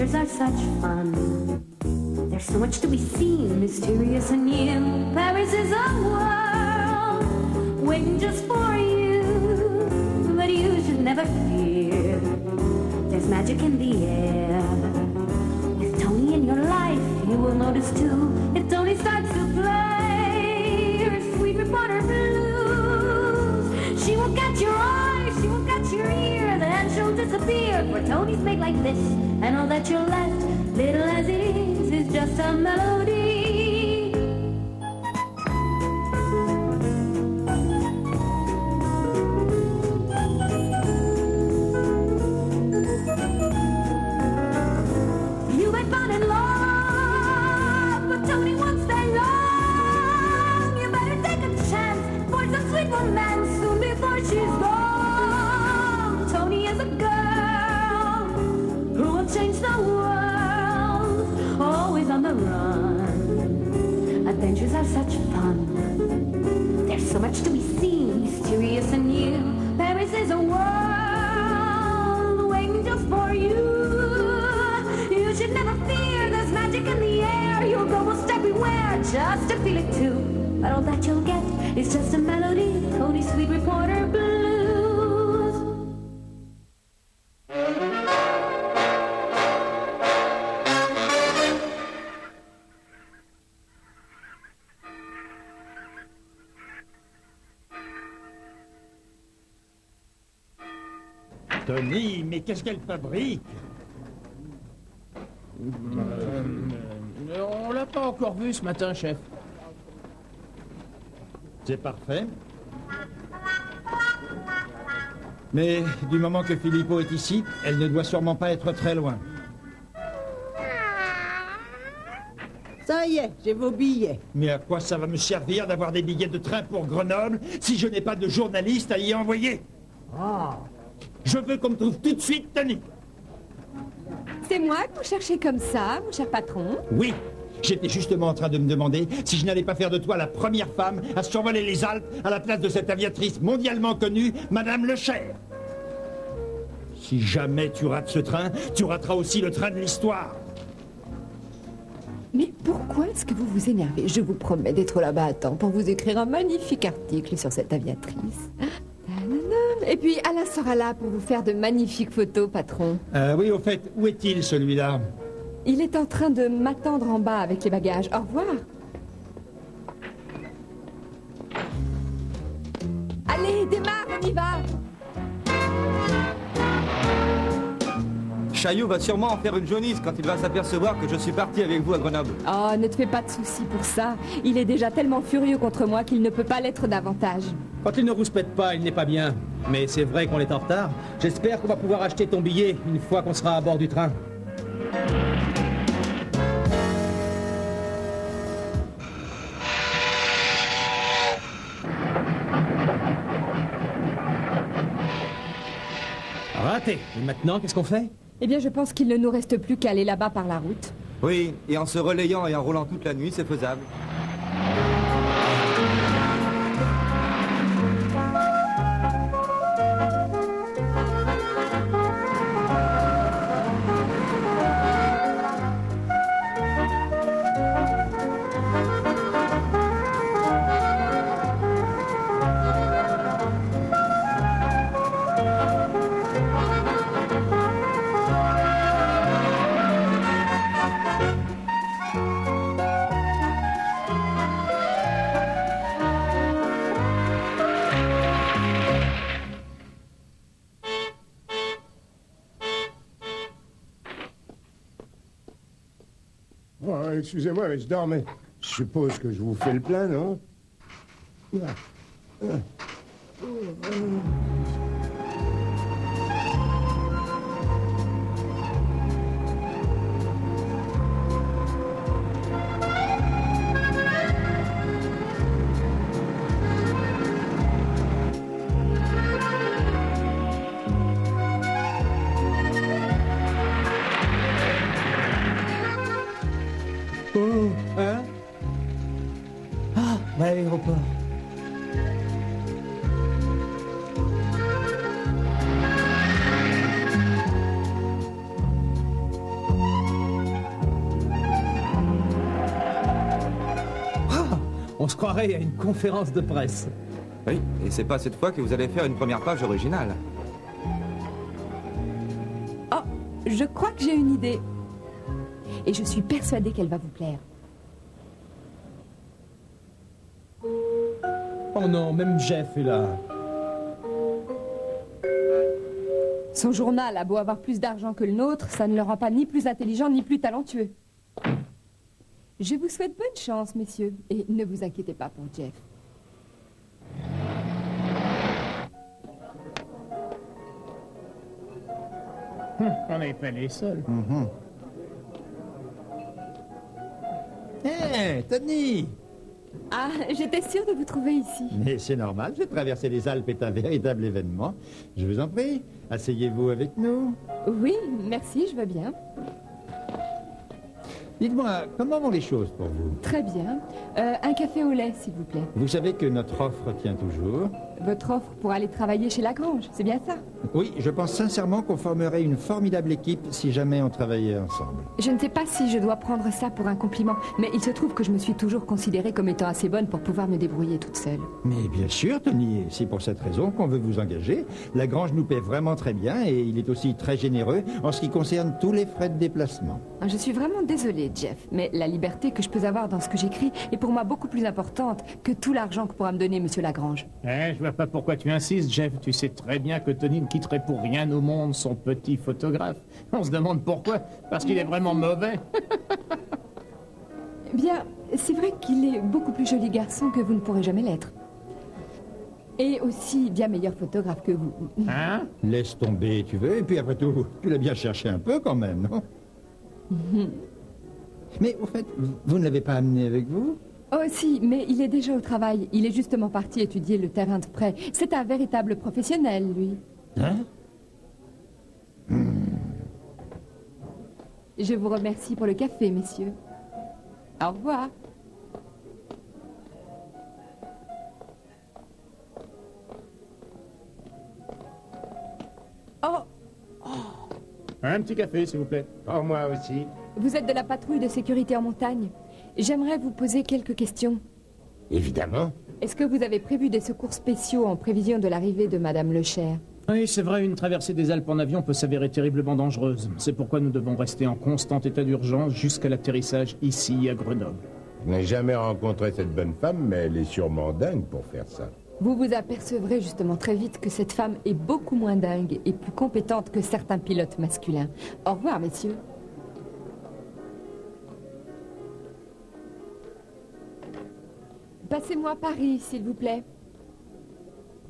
Adventures are such fun. There's so much to be seen, mysterious and new. Paris is a world waiting just for you. But you should never fear, there's magic in the air. With Tony in your life, you will notice too, if Tony starts to play her sweet reporter blues, she will catch your eye, she will catch your ear, then she'll disappear. For Tony's made like this, and all that you're left, little as it is just a melody. You might fall in love, but Tony won't stay long. You better take a chance for some sweet romance soon before she's gone. Tony is a girl who will change the world, always on the run. Adventures are such fun. There's so much to be seen, mysterious and new. Paris is a world waiting just for you. You should never fear, there's magic in the air. You'll go most everywhere just to feel it too. But all that you'll get is just a melody, Tony's sweet reporter blues. Tony, mais qu'est-ce qu'elle fabrique? On l'a pas encore vu ce matin, chef. C'est parfait. Mais du moment que Filippo est ici, elle ne doit sûrement pas être très loin. Ça y est, j'ai vos billets. Mais à quoi ça va me servir d'avoir des billets de train pour Grenoble si je n'ai pas de journaliste à y envoyer? Je veux qu'on me trouve tout de suite Tony. C'est moi que vous cherchez comme ça, mon cher patron? Oui, j'étais justement en train de me demander si je n'allais pas faire de toi la première femme à survoler les Alpes à la place de cette aviatrice mondialement connue, Madame Lecher. Si jamais tu rates ce train, tu rateras aussi le train de l'histoire. Mais pourquoi est-ce que vous vous énervez? Je vous promets d'être là-bas à temps pour vous écrire un magnifique article sur cette aviatrice. Et puis Alain sera là pour vous faire de magnifiques photos, patron. Oui, au fait, où est-il celui-là? Il est en train de m'attendre en bas avec les bagages. Au revoir. Allez, démarre, on y va. Chaillot va sûrement en faire une jaunisse quand il va s'apercevoir que je suis parti avec vous à Grenoble. Oh, ne te fais pas de soucis pour ça. Il est déjà tellement furieux contre moi qu'il ne peut pas l'être davantage. Quand il ne rouspète pas, il n'est pas bien. Mais c'est vrai qu'on est en retard. J'espère qu'on va pouvoir acheter ton billet une fois qu'on sera à bord du train. Raté. Et maintenant, qu'est-ce qu'on fait? Eh bien, je pense qu'il ne nous reste plus qu'à aller là-bas par la route. Oui, et en se relayant et en roulant toute la nuit, c'est faisable. Oh, excusez-moi, mais je dors, mais je suppose que je vous fais le plein, non? Oh, hein? Ah, bah, l'aéroport. On se croirait à une conférence de presse. Oui, et c'est pas cette fois que vous allez faire une première page originale. Oh, je crois que j'ai une idée. Et je suis persuadée qu'elle va vous plaire. Oh non, même Jeff est là. Son journal a beau avoir plus d'argent que le nôtre, ça ne le rend pas ni plus intelligent ni plus talentueux. Je vous souhaite bonne chance, messieurs, et ne vous inquiétez pas pour Jeff. On n'est pas les seuls. Hé, Tony! Ah, j'étais sûre de vous trouver ici. Mais c'est normal, j'ai traversé les Alpes est un véritable événement. Je vous en prie, asseyez-vous avec nous. Oui, merci, je veux bien. Dites-moi, comment vont les choses pour vous? Très bien. Un café au lait, s'il vous plaît. Vous savez que notre offre tient toujours. Votre offre pour aller travailler chez Lagrange, c'est bien ça? Oui, je pense sincèrement qu'on formerait une formidable équipe si jamais on travaillait ensemble. Je ne sais pas si je dois prendre ça pour un compliment, mais il se trouve que je me suis toujours considérée comme étant assez bonne pour pouvoir me débrouiller toute seule. Mais bien sûr, Tony, et c'est pour cette raison qu'on veut vous engager. Lagrange nous paie vraiment très bien et il est aussi très généreux en ce qui concerne tous les frais de déplacement. Je suis vraiment désolée, Jeff, mais la liberté que je peux avoir dans ce que j'écris est pour moi beaucoup plus importante que tout l'argent que pourra me donner Monsieur Lagrange. Je vois pas pourquoi tu insistes, Jeff. Tu sais très bien que Tony ne quitterait pour rien au monde son petit photographe. On se demande pourquoi. Parce qu'il est vraiment mauvais. Bien, c'est vrai qu'il est beaucoup plus joli garçon que vous ne pourrez jamais l'être. Et aussi bien meilleur photographe que vous. Hein? Laisse tomber, tu veux, et puis après tout, tu l'as bien cherché un peu quand même, non? Mais au fait, vous ne l'avez pas amené avec vous? Oh si, mais il est déjà au travail. Il est justement parti étudier le terrain de près. C'est un véritable professionnel, lui. Hein? Je vous remercie pour le café, messieurs. Au revoir. Oh, Un petit café, s'il vous plaît. Oh, moi aussi. vous êtes de la patrouille de sécurité en montagne. J'aimerais vous poser quelques questions. Évidemment. Est-ce que vous avez prévu des secours spéciaux en prévision de l'arrivée de Madame Lecher? Oui, c'est vrai, une traversée des Alpes en avion peut s'avérer terriblement dangereuse. C'est pourquoi nous devons rester en constant état d'urgence jusqu'à l'atterrissage ici, à Grenoble. Je n'ai jamais rencontré cette bonne femme, mais elle est sûrement dingue pour faire ça. Vous vous apercevrez justement très vite que cette femme est beaucoup moins dingue et plus compétente que certains pilotes masculins. Au revoir, messieurs. Passez-moi Paris, s'il vous plaît.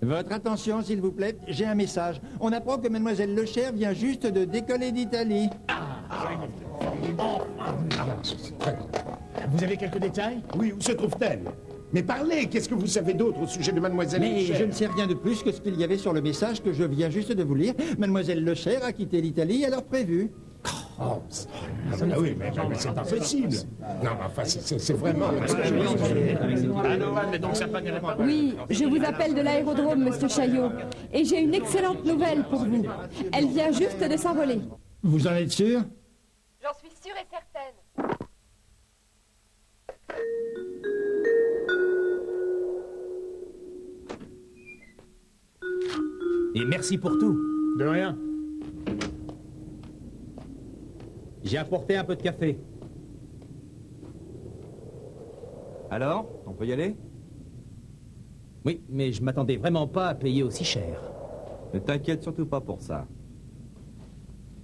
Votre attention, s'il vous plaît, j'ai un message. On apprend que Mademoiselle Lecher vient juste de décoller d'Italie. Vous avez quelques détails? Oui, où se trouve-t-elle? Mais parlez, qu'est-ce que vous savez d'autre au sujet de Mademoiselle Mais Lecher? je ne sais rien de plus que ce qu'il y avait sur le message que je viens juste de vous lire. Mademoiselle Lecher a quitté l'Italie à l'heure prévue. Ah oui, mais c'est pas possible. Non, mais enfin, c'est vraiment... Mais donc ça n'irait pas. Oui, je vous appelle de l'aérodrome, monsieur Chaillot. Et j'ai une excellente nouvelle pour vous. Elle vient juste de s'envoler. Vous en êtes sûr? J'en suis sûre et certaine. Et merci pour tout. De rien. J'ai apporté un peu de café. Alors, on peut y aller? Oui, mais je m'attendais vraiment pas à payer aussi cher. Ne t'inquiète surtout pas pour ça.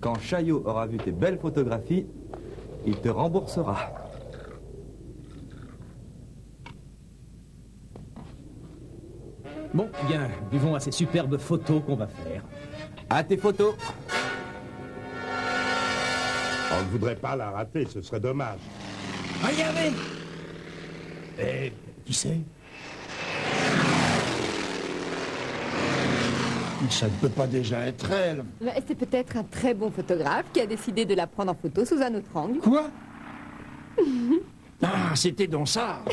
Quand Chaillot aura vu tes belles photographies, il te remboursera. Bon, bien, buvons à ces superbes photos qu'on va faire. À tes photos. On ne voudrait pas la rater, ce serait dommage. Regardez! Et qui c'est? Ça ne peut pas déjà être elle. C'est peut-être un très bon photographe qui a décidé de la prendre en photo sous un autre angle. Quoi? Ah, c'était donc ça!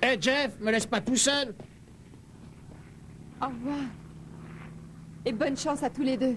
Hé, Jeff, me laisse pas tout seul. Au revoir. Et bonne chance à tous les deux.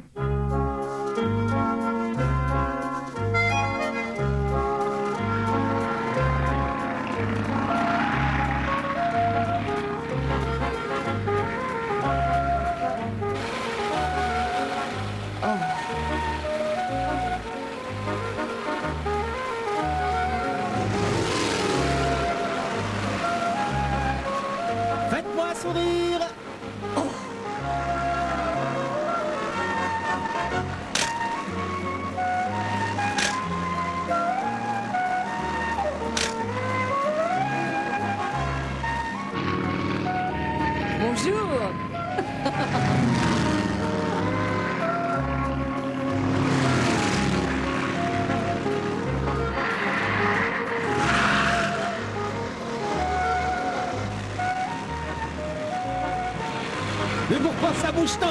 pourquoi ça bouge tant?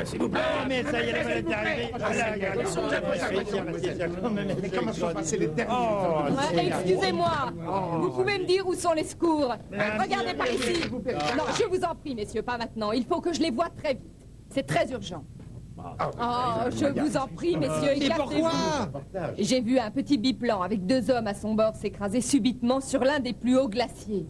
S'il vous plaît. Mais ça y est, la valette est arrivée. Mais comment sont passés les derniers? Excusez-moi, vous pouvez me dire où sont les secours? Regardez par ici. Non, je vous en prie, messieurs, pas maintenant. Il faut que je les voie très vite. C'est très urgent. Oh, je vous en prie, messieurs, écartez-vous. J'ai vu un petit biplan avec 2 hommes à son bord s'écraser subitement sur l'un des plus hauts glaciers.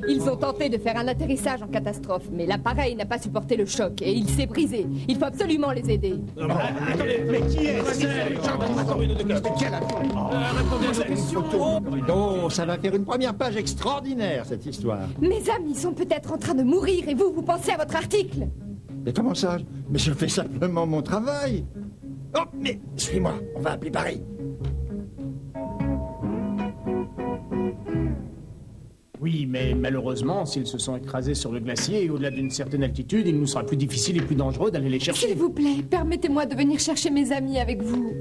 Ils ont tenté de faire un atterrissage en catastrophe, mais l'appareil n'a pas supporté le choc et il s'est brisé. Il faut absolument les aider. Attendez, mais qui est? Oh, ça va faire une première page extraordinaire, cette histoire. Mes amis sont peut-être en train de mourir et vous pensez à votre article? Mais comment ça? Mais je fais simplement mon travail. Oh, mais suis-moi, on va appeler Paris. Oui, mais malheureusement, s'ils se sont écrasés sur le glacier, au-delà d'une certaine altitude, il nous sera plus difficile et plus dangereux d'aller les chercher. S'il vous plaît, permettez-moi de venir chercher mes amis avec vous.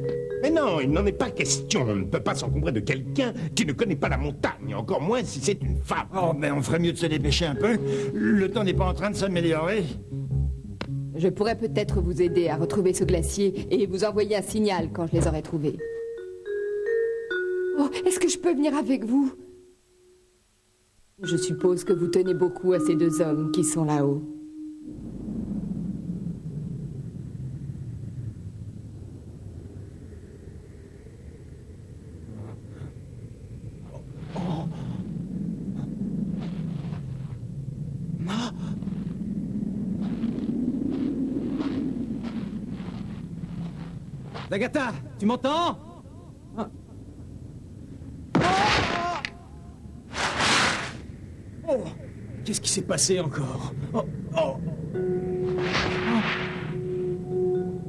Mais non, il n'en est pas question. On ne peut pas s'encombrer de quelqu'un qui ne connaît pas la montagne, encore moins si c'est une femme. Oh, mais on ferait mieux de se dépêcher un peu. Le temps n'est pas en train de s'améliorer. Je pourrais peut-être vous aider à retrouver ce glacier et vous envoyer un signal quand je les aurai trouvés. Oh, est-ce que je peux venir avec vous? Je suppose que vous tenez beaucoup à ces 2 hommes qui sont là-haut. Agatha, tu m'entends? Oh, qu'est-ce qui s'est passé encore?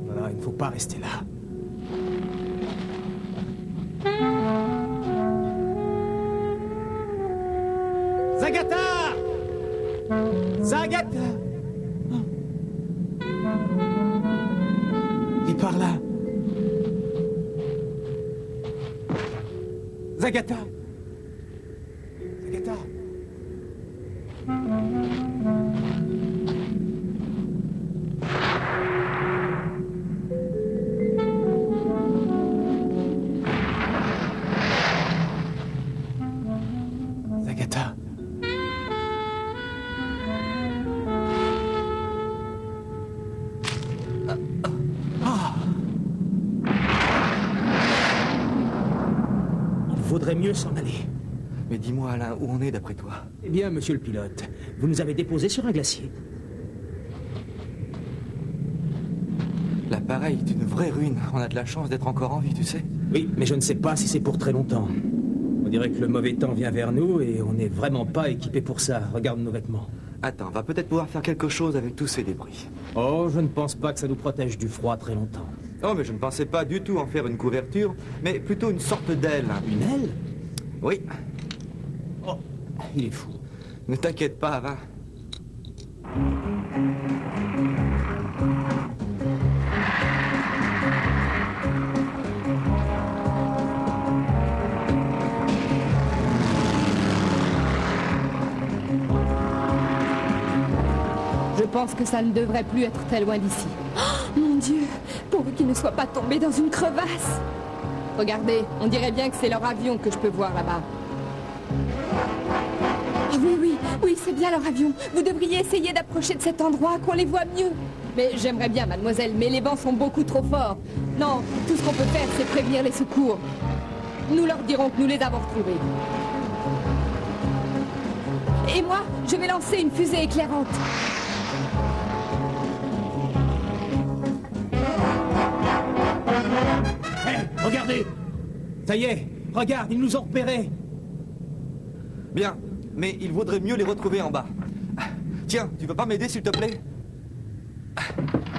Voilà, il ne faut pas rester là. Zagata! Zagata! Il est par là. Zagata! Zagata! Zagata! Il vaudrait mieux s'en aller. Mais dis-moi, Alain, où on est d'après toi? Eh bien, monsieur le pilote, vous nous avez déposés sur un glacier. L'appareil est une vraie ruine. On a de la chance d'être encore en vie, tu sais. Oui, mais je ne sais pas si c'est pour très longtemps. On dirait que le mauvais temps vient vers nous et on n'est vraiment pas équipé pour ça. Regarde nos vêtements. Attends, on va peut-être pouvoir faire quelque chose avec tous ces débris. Oh, je ne pense pas que ça nous protège du froid très longtemps. Oh, mais je ne pensais pas du tout en faire une couverture, mais plutôt une sorte d'aile. Une aile? Oui. Oh, il est fou. Ne t'inquiète pas, va. Je pense que ça ne devrait plus être très loin d'ici. Oh, mon Dieu! Pourvu qu'ils ne soient pas tombés dans une crevasse! Regardez, on dirait bien que c'est leur avion que je peux voir là-bas. Ah oui, c'est bien leur avion. Vous devriez essayer d'approcher de cet endroit, qu'on les voit mieux. Mais j'aimerais bien, mademoiselle, mais les vents sont beaucoup trop forts. Non, tout ce qu'on peut faire, c'est prévenir les secours. Nous leur dirons que nous les avons retrouvés. Et moi, je vais lancer une fusée éclairante. Hé, regardez! Ça y est, regarde, ils nous ont repérés. Bien. mais il vaudrait mieux les retrouver en bas. Tiens, tu peux pas m'aider, s'il te plaît?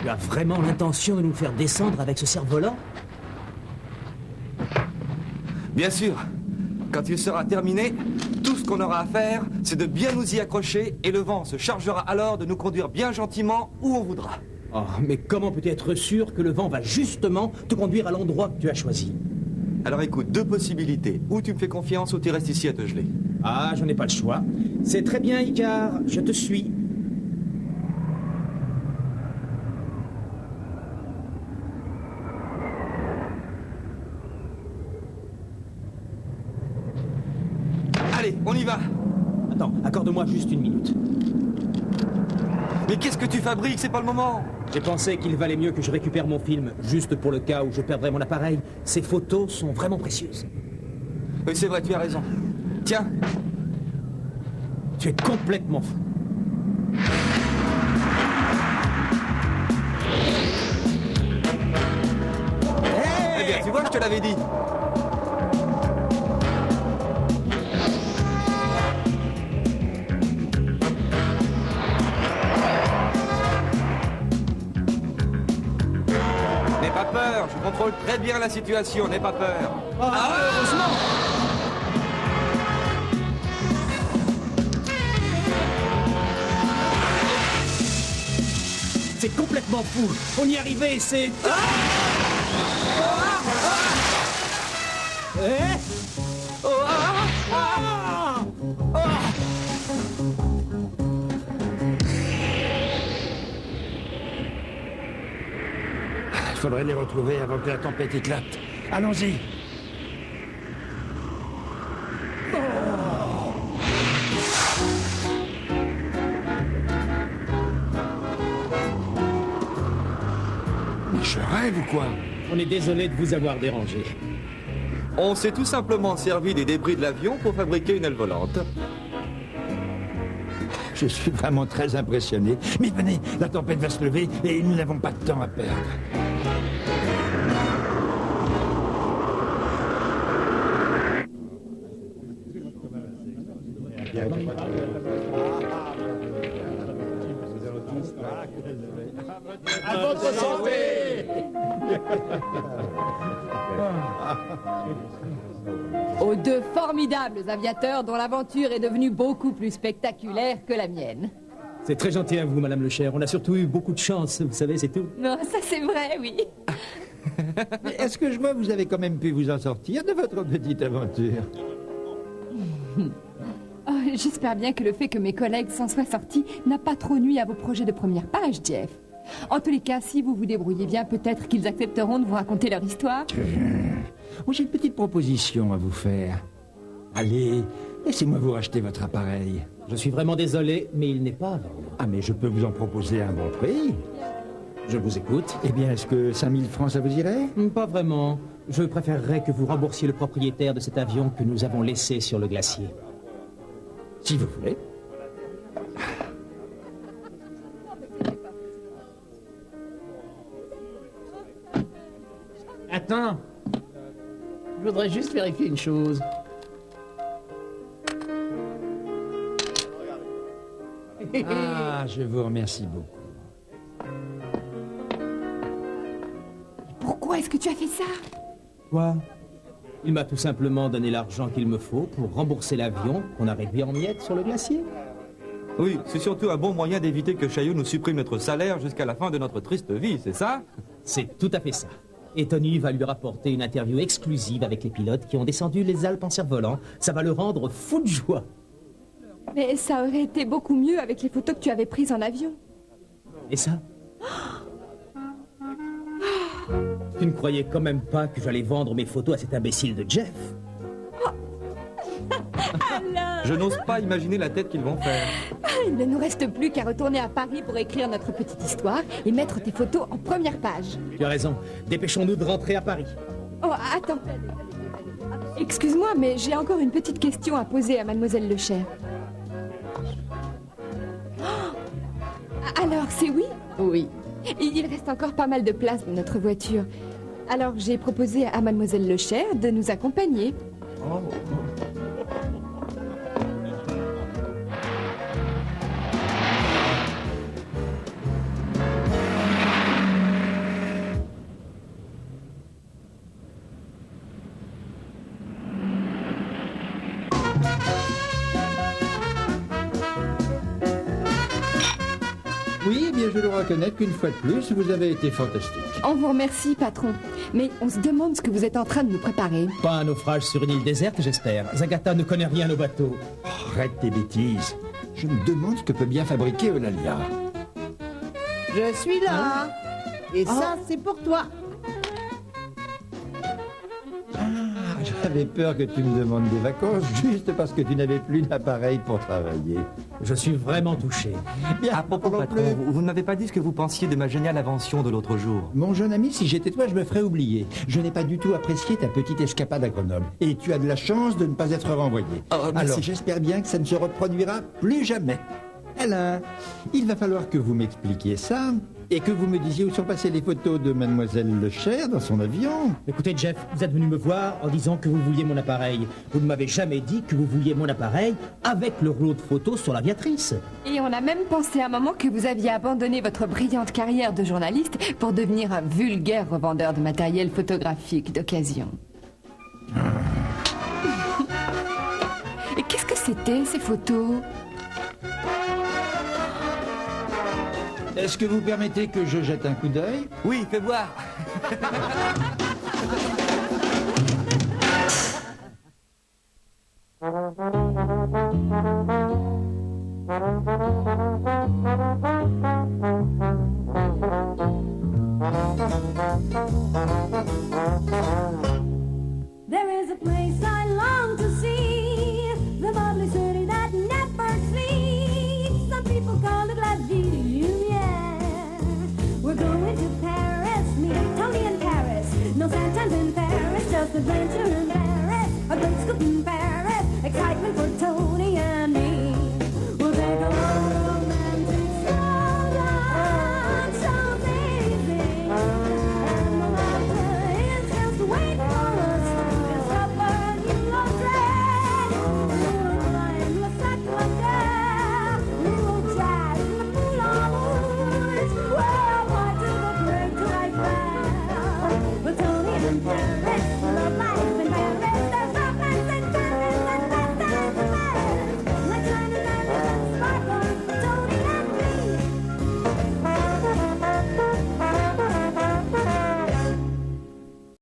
Tu as vraiment l'intention de nous faire descendre avec ce cerf-volant? Bien sûr. Quand il sera terminé, tout ce qu'on aura à faire, c'est de bien nous y accrocher et le vent se chargera alors de nous conduire bien gentiment où on voudra. Oh, mais comment peux-tu être sûr que le vent va justement te conduire à l'endroit que tu as choisi? Alors écoute, deux possibilités. Ou tu me fais confiance ou tu restes ici à te geler. Ah, je n'ai pas le choix. C'est très bien, Icar, je te suis. Allez, on y va. Attends, accorde-moi juste une minute. Mais qu'est-ce que tu fabriques? C'est pas le moment. J'ai pensé qu'il valait mieux que je récupère mon film, juste pour le cas où je perdrais mon appareil. Ces photos sont vraiment précieuses. Oui, c'est vrai, tu as raison. Tiens. Tu es complètement fou. Eh bien, tu vois, je te l'avais dit. N'aie pas peur, je contrôle très bien la situation, n'aie pas peur. Heureusement! C'est complètement fou. On y est arrivé, c'est... Il faudrait les retrouver avant que la tempête éclate. Allons-y. Je rêve ou quoi? On est désolé de vous avoir dérangé. On s'est tout simplement servi des débris de l'avion pour fabriquer une aile volante. Je suis vraiment très impressionné. Mais venez, la tempête va se lever et nous n'avons pas de temps à perdre. À votre santé! Aux deux formidables aviateurs dont l'aventure est devenue beaucoup plus spectaculaire que la mienne. C'est très gentil à vous, Madame Le Cher. On a surtout eu beaucoup de chance, vous savez, c'est tout. Non, ça c'est vrai, oui. Mais est-ce que je vois que vous avez quand même pu vous en sortir de votre petite aventure? Oh, j'espère bien que le fait que mes collègues s'en soient sortis n'a pas trop nui à vos projets de première page, Jeff. En tous les cas, si vous vous débrouillez bien, peut-être qu'ils accepteront de vous raconter leur histoire. Oh, j'ai une petite proposition à vous faire. Allez, laissez-moi vous racheter votre appareil. Je suis vraiment désolé, mais il n'est pas à vendre. Ah, mais je peux vous en proposer un bon prix. Je vous écoute. Eh bien, est-ce que 5000 francs, ça vous irait? Pas vraiment. Je préférerais que vous remboursiez le propriétaire de cet avion que nous avons laissé sur le glacier. Si vous voulez. Attends. Je voudrais juste vérifier une chose. Ah, je vous remercie beaucoup. Pourquoi est-ce que tu as fait ça? Quoi? Il m'a tout simplement donné l'argent qu'il me faut pour rembourser l'avion qu'on a réduit en miettes sur le glacier. Oui, c'est surtout un bon moyen d'éviter que Chaillot nous supprime notre salaire jusqu'à la fin de notre triste vie, c'est ça? C'est tout à fait ça. Et Tony va lui rapporter une interview exclusive avec les pilotes qui ont descendu les Alpes en cerf-volant. Ça va le rendre fou de joie. Mais ça aurait été beaucoup mieux avec les photos que tu avais prises en avion. Et ça? Tu ne croyais quand même pas que j'allais vendre mes photos à cet imbécile de Jeff? Je n'ose pas imaginer la tête qu'ils vont faire. Il ne nous reste plus qu'à retourner à Paris pour écrire notre petite histoire et mettre tes photos en première page. Tu as raison. Dépêchons-nous de rentrer à Paris. Oh, attends. Excuse-moi, mais j'ai encore une petite question à poser à Mademoiselle Le Cher. Alors, c'est oui? Oui. Il reste encore pas mal de place dans notre voiture. Alors, j'ai proposé à Mademoiselle Le Cher de nous accompagner. et je dois reconnaître qu'une fois de plus, vous avez été fantastique. On vous remercie, patron. Mais on se demande ce que vous êtes en train de nous préparer. Pas un naufrage sur une île déserte, j'espère. Zagata ne connaît rien au bateau. Arrête tes bêtises. Je me demande ce que peut bien fabriquer Eulalia. Je suis là. Et ça, c'est pour toi. J'avais peur que tu me demandes des vacances juste parce que tu n'avais plus d'appareil pour travailler. Je suis vraiment touché. Bien, À propos, parlons patron, plus. vous ne m'avez pas dit ce que vous pensiez de ma géniale invention de l'autre jour. Mon jeune ami, si j'étais toi, je me ferais oublier. Je n'ai pas du tout apprécié ta petite escapade à Grenoble. Et tu as de la chance de ne pas être renvoyé. Oh, merci. Alors, j'espère bien que ça ne se reproduira plus jamais. Alain, il va falloir que vous m'expliquiez ça et que vous me disiez où sont passées les photos de Mademoiselle Le Cher dans son avion. Écoutez, Jeff, vous êtes venu me voir en disant que vous vouliez mon appareil. Vous ne m'avez jamais dit que vous vouliez mon appareil avec le rouleau de photos sur l'aviatrice. Et on a même pensé un moment que vous aviez abandonné votre brillante carrière de journaliste pour devenir un vulgaire revendeur de matériel photographique d'occasion. Et qu'est-ce que c'était, ces photos? Est-ce que vous permettez que je jette un coup d'œil? Oui, fais voir. There is a place I long to see, the lovely city that never sleeps. Some people call it La Ville Lumière. We're going to Paris, meeting Tony in Paris. No Santa's in Paris, just adventure in Paris. A great scoop in Paris, excitement for Tony